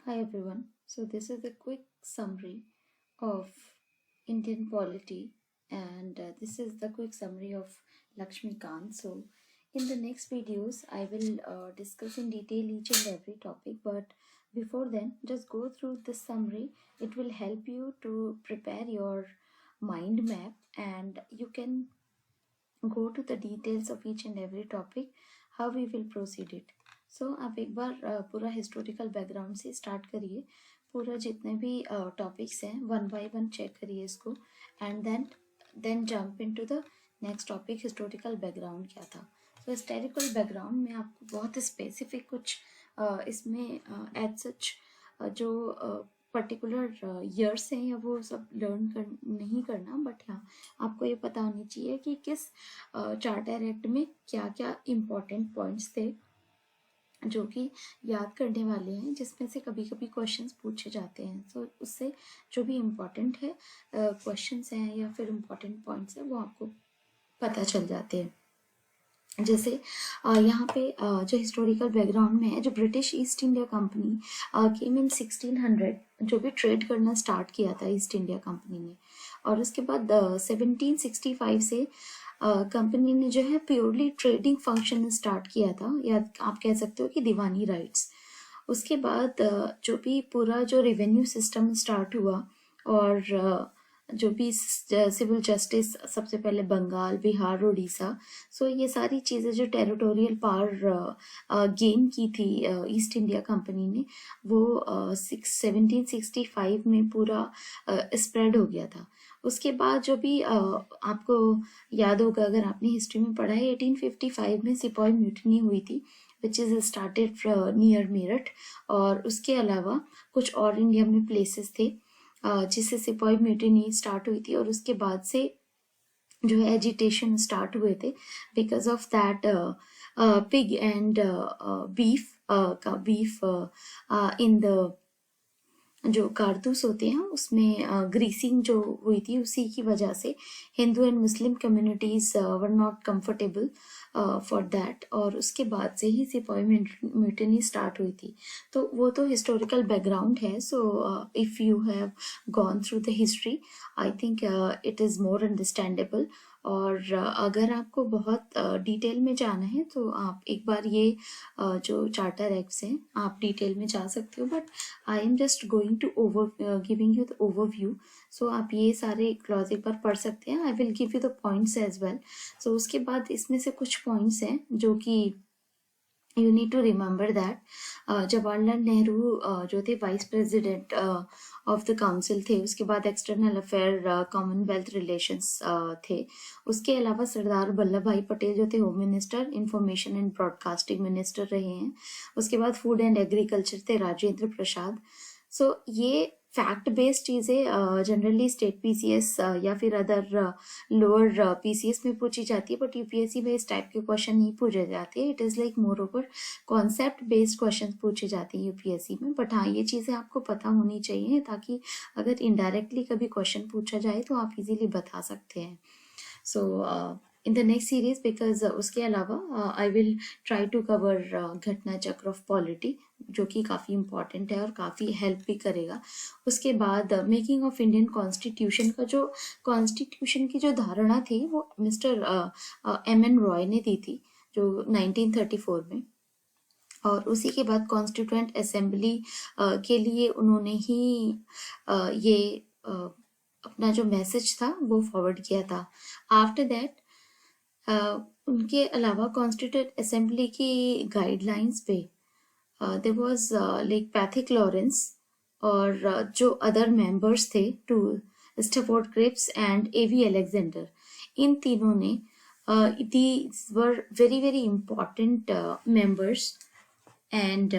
Hi everyone. So this is a quick summary of Indian polity and this is the quick summary of Lakshmi Kant. So in the next videos I will discuss in detail each and every topic, but before then just go through this summary. It will help you to prepare your mind map and you can go to the details of each and every topic, how we will proceed it. So आप एक बार पूरा historical background से start करिए, पूरा जितने भी topics हैं one by one check करिए इसको and then jump into the next topic historical background क्या था. सो हिस्टोरिकल बैकग्राउंड में आपको बहुत स्पेसिफिक कुछ इसमें एज सच जो पर्टिकुलर ईयर्स हैं या वो सब लर्न नहीं करना, बट हाँ आपको ये पता होनी चाहिए कि किस चार्टर एक्ट में क्या क्या इम्पोर्टेंट पॉइंट्स थे जो कि याद करने वाले हैं, जिसमें से कभी कभी क्वेश्चंस पूछे जाते हैं. सो उससे जो भी इम्पोर्टेंट है क्वेश्चंस हैं या फिर इम्पोर्टेंट पॉइंट्स हैं वो आपको पता चल जाते हैं. जैसे यहाँ पे जो हिस्टोरिकल बैकग्राउंड में है, जो ब्रिटिश ईस्ट इंडिया कंपनी केम इन 1600, जो भी ट्रेड करना स्टार्ट किया था ईस्ट इंडिया कंपनी ने, और उसके बाद 1765 से कंपनी ने जो है प्योरली ट्रेडिंग फंक्शन स्टार्ट किया था, या आप कह सकते हो कि दीवानी राइट्स. उसके बाद जो भी पूरा जो रेवेन्यू सिस्टम स्टार्ट हुआ और जो भी सिविल जस्टिस सबसे पहले बंगाल, बिहार, उड़ीसा, सो ये सारी चीज़ें जो टेरिटोरियल पावर गेन की थी ईस्ट इंडिया कंपनी ने, वो 1765 में पूरा स्प्रेड हो गया था. उसके बाद जो भी आपको याद होगा अगर आपने हिस्ट्री में पढ़ा है, 1855 में सिपाही म्यूटिनी हुई थी which is started near Meerut, और उसके अलावा कुछ और इंडिया में प्लेसेस थे जिससे सिपाही म्यूटिनी स्टार्ट हुई थी, और उसके बाद से जो है एजिटेशन स्टार्ट हुए थे because of that pig and beef in the जो कारतूस होते हैं उसमें ग्रीसिंग जो हुई थी, उसी की वजह से Hindu and Muslim communities were not comfortable for that, और उसके बाद से ही सिपाही म्यूटिनी स्टार्ट हुई थी. तो वो तो हिस्टोरिकल बैकग्राउंड है. So if you have gone through the history I think it is more understandable. और अगर आपको बहुत डिटेल में जाना है तो आप एक बार ये जो चार्टर एक्ट्स हैं आप डिटेल में जा सकते हो, but I am just going to giving you the overview. So आप ये सारे क्लॉज एक बार पढ़ सकते हैं. I will give you the points as well. So उसके बाद इसमें से कुछ पॉइंट्स हैं जो कि you need to remember that Jawaharlal Nehru जो थे vice president of the council थे, उसके बाद एक्सटर्नल अफेयर कॉमनवेल्थ रिलेशंस थे. उसके अलावा सरदार वल्लभ भाई पटेल जो थे home minister, information and broadcasting minister रहे हैं. उसके बाद फूड एंड एग्रीकल्चर थे राजेंद्र प्रसाद. सो ये फैक्ट बेस्ड चीज़ें जनरली स्टेट पीसीएस या फिर अदर लोअर पीसीएस में पूछी जाती है, बट यूपीएससी में इस टाइप के क्वेश्चन नहीं पूछे जाते. It is like more over concept based question पूछे जाते हैं यूपीएससी में. बट हाँ ये चीज़ें आपको पता होनी चाहिए ताकि अगर इनडायरेक्टली कभी क्वेश्चन पूछा जाए तो आप इजीली बता सकते हैं. So in the next series because उसके अलावा I will try to cover Ghatna Chakra of polity, जो कि काफ़ी इम्पॉर्टेंट है और काफ़ी हेल्प भी करेगा. उसके बाद मेकिंग ऑफ इंडियन कॉन्स्टिट्यूशन का जो कॉन्स्टिट्यूशन की जो धारणा थी वो मिस्टर एम.एन. रॉय ने दी थी जो 1934 में, और उसी के बाद कॉन्स्टिट्यूएंट असेंबली के लिए उन्होंने ही ये अपना जो मैसेज था वो फॉरवर्ड किया था. आफ्टर दैट उनके अलावा कॉन्स्टिट्यूएंट असेंबली की गाइडलाइंस पे there was like Pethick Lawrence और जो अदर मेंबर्स थे two Stafford Cripps and AV Alexander, इन तीनों ने these were very very important members and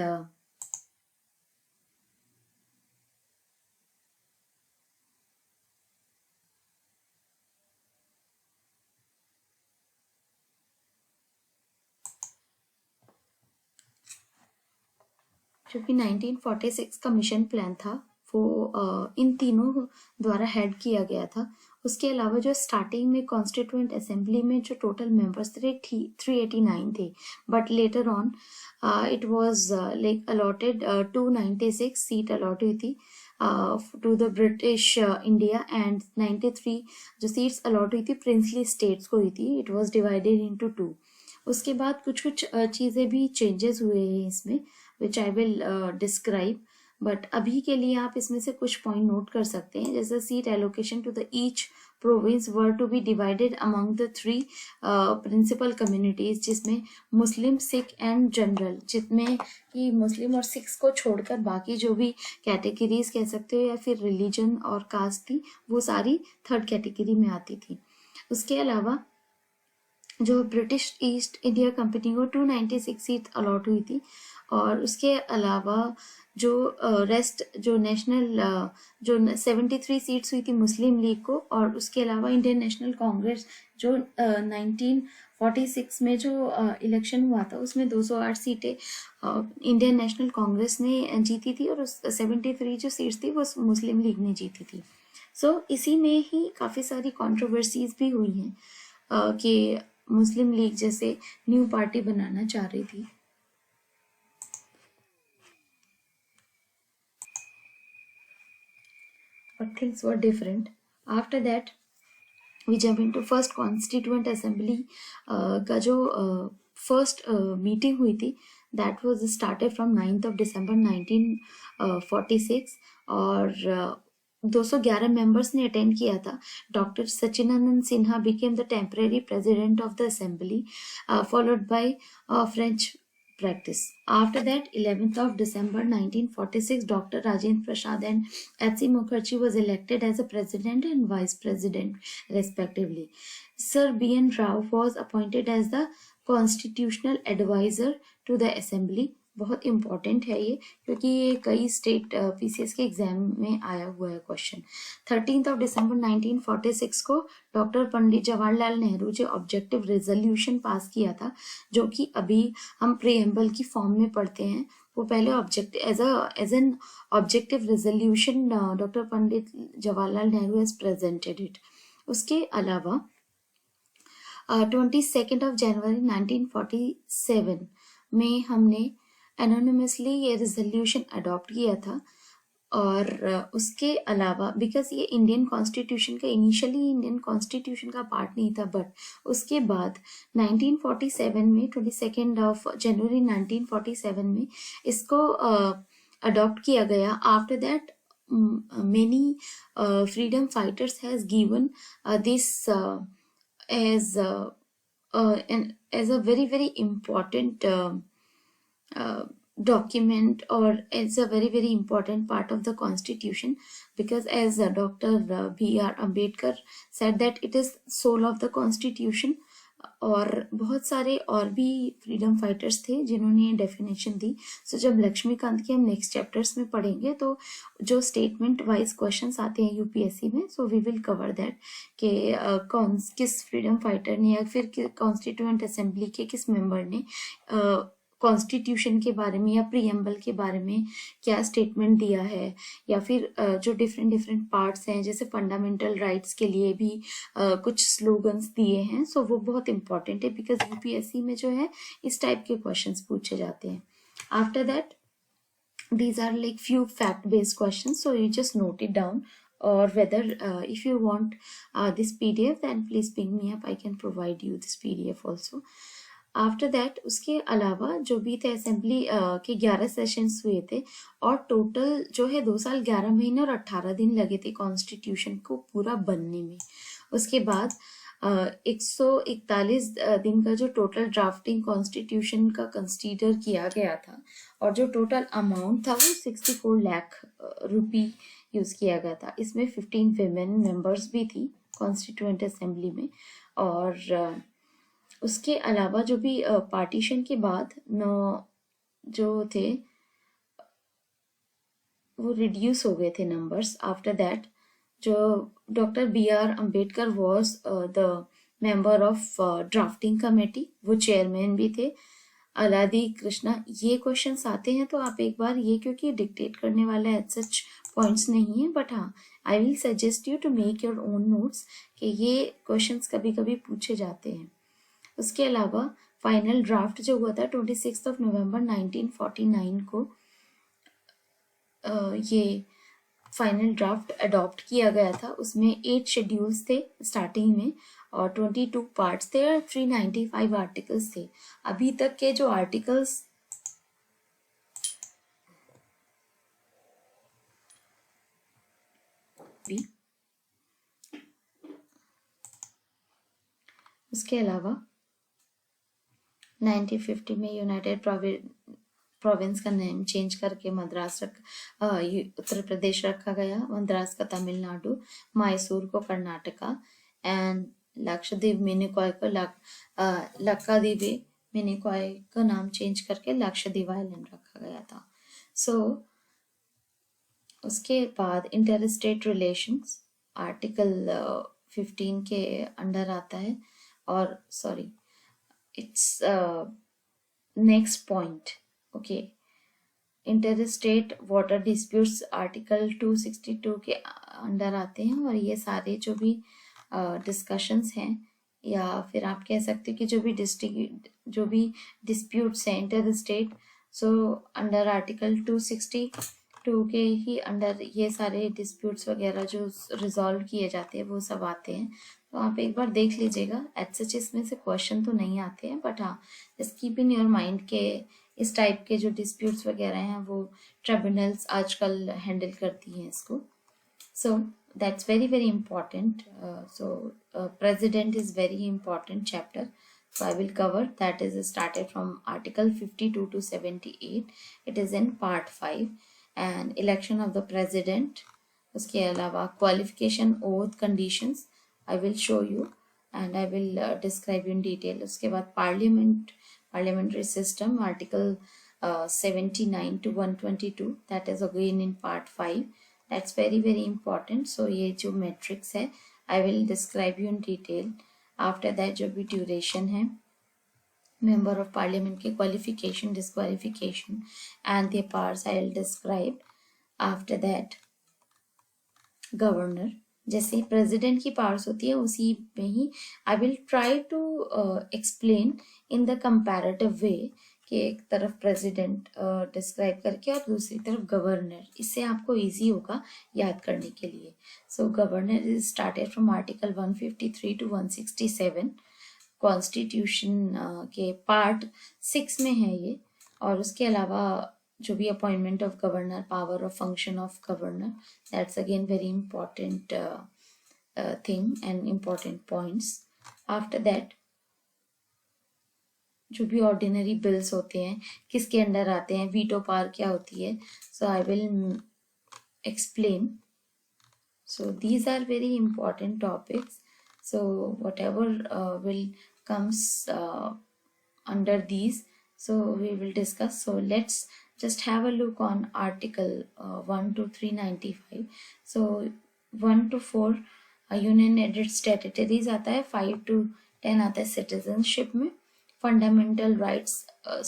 जो कि 1946 का मिशन प्लान था वो इन तीनों द्वारा हेड किया गया था. उसके अलावा जो स्टार्टिंग में कॉन्स्टिट्यूएंट असेंबली में जो टोटल मेंबर्स थे 389 थे, but later on it was like allotted 296 seat allot हुई थी to the British India and 93 जो सीट्स अलॉट हुई थी प्रिंसली स्टेट्स को हुई थी. It was divided into 2. उसके बाद कुछ कुछ चीज़ें भी चेंजेस हुए हैं इसमें विच आई विल डिस्क्राइब, बट अभी के लिए आप इसमें से कुछ पॉइंट नोट कर सकते हैं. जैसे seat allocation to the each province were to be divided among the 3 principal communities, जिसमें मुस्लिम, सिख एंड जनरल, जिसमें कि मुस्लिम और सिख्स को छोड़कर बाकी जो भी कैटेगरीज कह सकते हो या फिर रिलीजन और कास्ट थी वो सारी थर्ड कैटेगरी में आती थी. उसके अलावा जो ब्रिटिश ईस्ट इंडिया कंपनी को 296 सीट अलॉट हुई थी, और उसके अलावा जो रेस्ट जो नेशनल जो 73 सीट्स हुई थी मुस्लिम लीग को, और उसके अलावा इंडियन नेशनल कांग्रेस जो 1946 में जो इलेक्शन हुआ था उसमें 208 सीटें इंडियन नेशनल कांग्रेस ने जीती थी, और उस 73 जो सीट्स थी वो मुस्लिम लीग ने जीती थी. सो इसी में ही काफ़ी सारी कंट्रोवर्सीज भी हुई हैं कि मुस्लिम लीग जैसे न्यू पार्टी बनाना चाह रही थी. But things were different. After that, we jump into first constituent assembly का जो first meeting हुई थी, that was started from 9th of December 1946, और 211 मेंबर्स ने अटेंड किया था. Doctor Sachchidananda Sinha became the temporary president of the assembly, followed by French practice. After that, 11th of December 1946, Dr. Rajendra Prasad and H.C. Mukherjee was elected as a president and vice president respectively. Sir B.N. Rao was appointed as the constitutional advisor to the assembly. बहुत important है ये, क्योंकि ये कई state PCS के exam में आया हुआ है क्वेश्चन. 13th of December 1946 को doctor Pandit Jawaharlal Nehru ji objective resolution pass किया था, जो कि अभी हम प्रीएम्बल की फॉर्म में पढ़ते हैं. वो पहले as an objective resolution doctor Pandit Jawaharlal Nehru has presented it. उसके अलावा 22nd of January 1947 में हमने एनोनिमसली ये रेजोल्यूशन अडॉप्ट किया था. और उसके अलावा बिकॉज ये इंडियन कॉन्स्टिट्यूशन का इनिशियली इंडियन कॉन्स्टिट्यूशन का पार्ट नहीं था, बट उसके बाद 1947 में 22nd of January 1947 में इसको अडॉप्ट किया गया. After that many freedom fighters has given this as a very very important document, or it's a very very important part of the constitution, because as Dr. B.R. Ambedkar said that it is soul of the constitution. और बहुत सारे और भी freedom fighters थे जिन्होंने ये definition दी. सो जब लक्ष्मीकांत की हम नेक्स्ट चैप्टर्स में पढ़ेंगे तो जो स्टेटमेंट वाइज क्वेश्चंस आते हैं यूपीएससी में, so we will cover that कि किस फ्रीडम फाइटर ने या फिर कॉन्स्टिट्यूएंट असेंबली के किस मेंबर ने कॉन्स्टिट्यूशन के बारे में या प्रीएम्बल के बारे में क्या स्टेटमेंट दिया है, या फिर जो डिफरेंट पार्ट्स हैं जैसे फंडामेंटल राइट्स के लिए भी कुछ स्लोगन्स दिए हैं. सो वो बहुत इंपॉर्टेंट है बिकॉज यूपीएससी में जो है इस टाइप के क्वेश्चंस पूछे जाते हैं. After that these are like few fact based questions, so you just note it down, or whether if you want this PDF then please ping me up, I can provide you this PDF also. After that उसके अलावा जो भी थे assembly के 11 sessions हुए थे, और total जो है 2 साल 11 महीने और 18 दिन लगे थे कॉन्स्टिट्यूशन को पूरा बनने में. उसके बाद 141 दिन का जो टोटल ड्राफ्टिंग कॉन्स्टिट्यूशन का कंसीडर किया गया था, और जो टोटल अमाउंट था वो 64 लाख रुपी यूज किया गया था. इसमें 15 विमेन मेंबर्स भी थी कॉन्स्टिट्यूएंट असेंबली में. और उसके अलावा जो भी पार्टीशन के बाद 9 जो थे वो रिड्यूस हो गए थे नंबर्स. आफ्टर दैट जो doctor B.R. Ambedkar was the member of drafting committee, वो चेयरमैन भी थे. अलादी कृष्णा, ये क्वेश्चंस आते हैं तो आप एक बार ये, क्योंकि डिक्टेट करने वाला एज सच पॉइंट्स नहीं है, बट हाँ I will suggest you to make your own notes कि ये क्वेश्चंस कभी कभी पूछे जाते हैं। उसके अलावा फाइनल ड्राफ्ट जो हुआ था 26 नवंबर 1949 को, ये फाइनल ड्राफ्ट अडॉप्ट किया गया था। उसमें 8 शेड्यूल्स थे स्टार्टिंग में और 22 पार्ट्स थे और 395 आर्टिकल्स थे। अभी तक के जो आर्टिकल्स भी, उसके अलावा 1950 में यूनाइटेड प्रोविंस का नेम चेंज करके मद्रास उत्तर प्रदेश रखा गया, मद्रास का तमिलनाडु, मैसूर को कर्नाटका एंड लक्षद्वीप मिनिकॉय को लक्षद्वीप मिनिकॉय का नाम चेंज करके लक्षद्वीप आइलैंड रखा गया था। उसके बाद इंटर स्टेट रिलेशंस आर्टिकल 15 के अंडर आता है, और sorry it's next point, okay, inter state water disputes article 262 के अंडर आते हैं। और ये सारे जो भी डिस्कशंस हैं, या फिर आप कह सकते हो कि जो भी डिस्प्यूट्स हैं inter state, so under article 262 के ही अंडर ये सारे डिस्प्यूट्स वगैरह जो रिजॉल्व किए जाते हैं वो सब आते हैं। तो आप एक बार देख लीजिएगा, एज सच इसमें से क्वेश्चन तो नहीं आते हैं, बट हाँ just keep in your mind के इस टाइप के जो डिस्प्यूट्स वगैरह हैं वो ट्रिब्यूनल्स आजकल हैंडल करती हैं इसको। So that's very very important. President is very important chapter, so I will cover that. Is started from article 52 to 78. It is in part 5 and election of the president. उसके अलावा qualification, oath, conditions I will show you and I will describe in detail. उसके बाद parliamentary system article 79 to 122, that is again in part 5. That's very very important. So ये जो metrics है I will describe you in detail. After that जो भी duration है, member of parliament के qualification, disqualification and their powers I will describe. After that governor, जैसे president की powers होती है उसी में ही I will try to explain in the comparative way कि एक तरफ प्रेसिडेंट डिस्क्राइब करके और दूसरी तरफ गवर्नर, इससे आपको इजी होगा याद करने के लिए। So governor is started from article 153 to 167, constitution के पार्ट 6 में है ये। और उसके अलावा जो भी appointment of governor, power of function of governor, that's again very important thing and important points. After that जो भी ऑर्डिनरी बिल्स होते हैं किसके अंडर आते हैं, वीटो पावर क्या होती है, so I will explain. So these are very important topics. So whatever will comes under these, so we will discuss. So let's just have a look on article 1 to 395. So 1 to 4 union aided territories आता है, 5 to 10 आता है citizenship में. Fundamental rights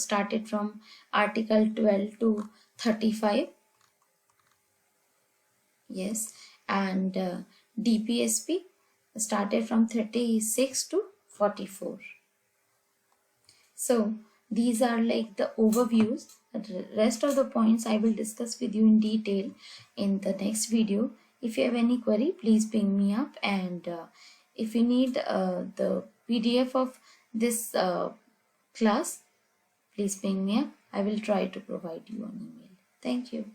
started from article 12 to 35. Yes, and DPSP started from 36 to 44. So these are like the overviews. The rest of the points I will discuss with you in detail in the next video. If you have any query, please ping me up, and if you need the PDF of this class, please ping me up. I will try to provide you an email. Thank you.